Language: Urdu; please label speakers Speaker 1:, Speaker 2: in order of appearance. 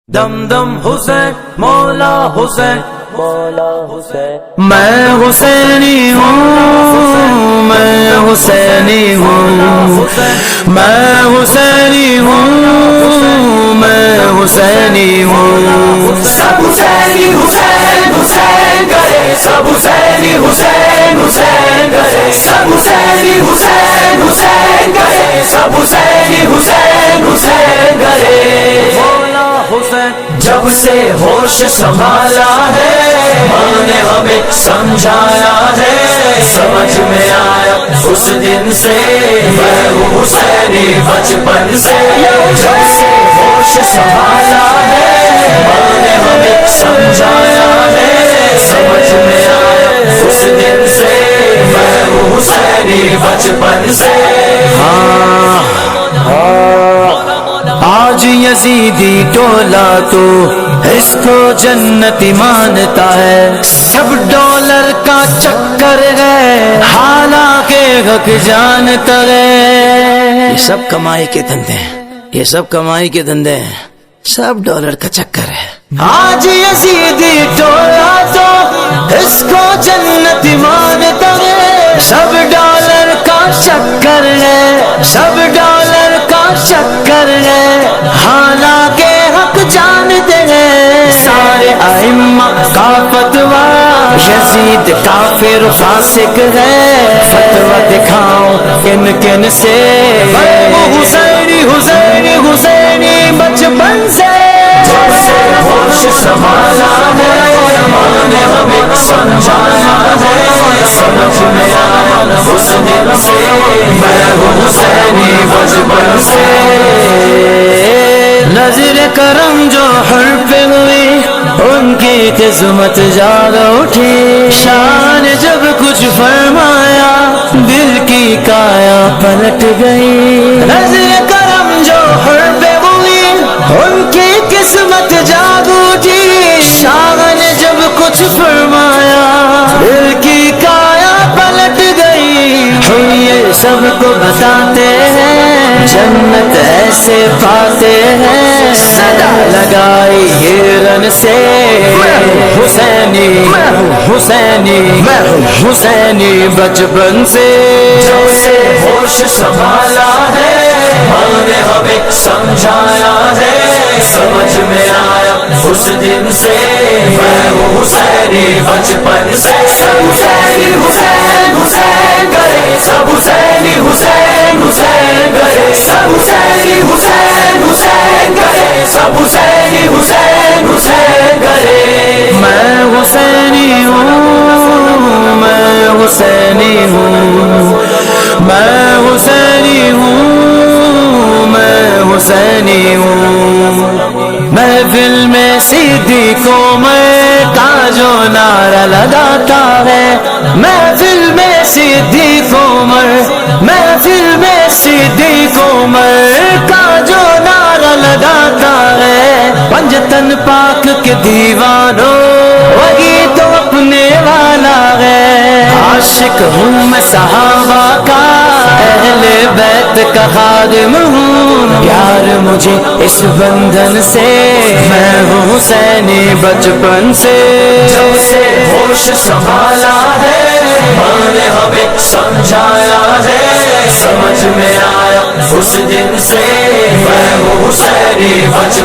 Speaker 1: دم دم حسین مولا حسین
Speaker 2: مولا حسین
Speaker 1: میں حسینی ہوں میں حسینی ہوں میں حسینی ہوں میں حسینی ہوں
Speaker 2: سب حسینی حسین حسین کرے سب حسینی حسین حسین کرے سب حسینی حسین حسین کرے سب حسینی حسین حسین کرے
Speaker 1: مولا حسین
Speaker 2: جب سے ہوش سنبھالا ہے ماں نے ہمیں سمجھایا ہے سمجھ میں آیا اس دن سے میں ہوں حسینی بچپن سے جب سے ہوش سنبھالا ہے ماں نے ہمیں سمجھایا ہے سمجھ میں آیا اس دن سے میں ہوں حسینی بچپن سے
Speaker 1: آج یزیدی ٹولا تو اس کو جنتی مانتا ہے، سب ڈالر کا چکر ہے حالانکہ حق جانتا ہے۔ یہ سب کمائی کے دھندے ہیں، یہ سب کمائی کے دھندے ہیں، سب ڈالر کا چکر ہے۔ آج یزیدی ٹولا تو اس کو جنتی مانتا ہے، سب ڈالر کا چکر ہے، سب ڈالر کا چکر ہے حالانکہ حق جانتے ہیں۔ سارے ائمہ کا فتویٰ یزید کافر فاسق ہے، فتویٰ دکھاؤ کن سے حسینی حسینی حسینی بچپن سے
Speaker 2: جب سے ہوش سنبھالا ہے ماں نے ہمیں سمجھایا ہے سمجھ میں آیا اس دن سے میں ہوں حسینی بچپن سے
Speaker 1: نظر کرم جو ہر پہ ہوئی ان کی قسمت جاگ اٹھی، شان جب کچھ فرمایا دل کی کایا پلٹ گئی۔ نظر کرم جو ہر پہ ہوئی ان کی قسمت جاگ اٹھی، شان جب کچھ فرمایا دل کی کایا پلٹ گئی۔ ہم یہ سب کو بتاتے ہیں جنت ایسے پاتے ہیں، صدا لگائی ہرن سے حسینی حسینی حسینی بچپن سے
Speaker 2: جب سے ہوش سنبھالا ہے ماں نے ہمیں سمجھایا ہے سمجھ میں آیا اس دن سے میں ہوں حسینی بچپن سے سب حسینی حسین حسین کرے سب حسینی حسین حسین کرے سب حسینی حسین حسین کرے سب حسینی حسین حسین کرے
Speaker 1: میں حسینی ہوں میں حسینی ہوں میں حسینی ہوں میں حسینی ہوں۔ محفل میں صدیقوں میں تاج و نعرہ لگاتا ہے، محفل میں صدیقوں محفل میں صدیقوں تاج و نعرہ لگاتا ہے۔ پنجتن پاک کے دیوانوں وہی تو اپنے والا ہے، عاشق ہوں میں صحابہ کا اہل بیت کا خادم ہوں، پیار مجھے اس بندھن سے میں ہوں حسینی بچپن سے
Speaker 2: جب سے ہوش سنبھالا ہے ماں نے ہمیں سمجھایا ہے سمجھ میں آیا اس دن سے میں ہوں حسینی بچپن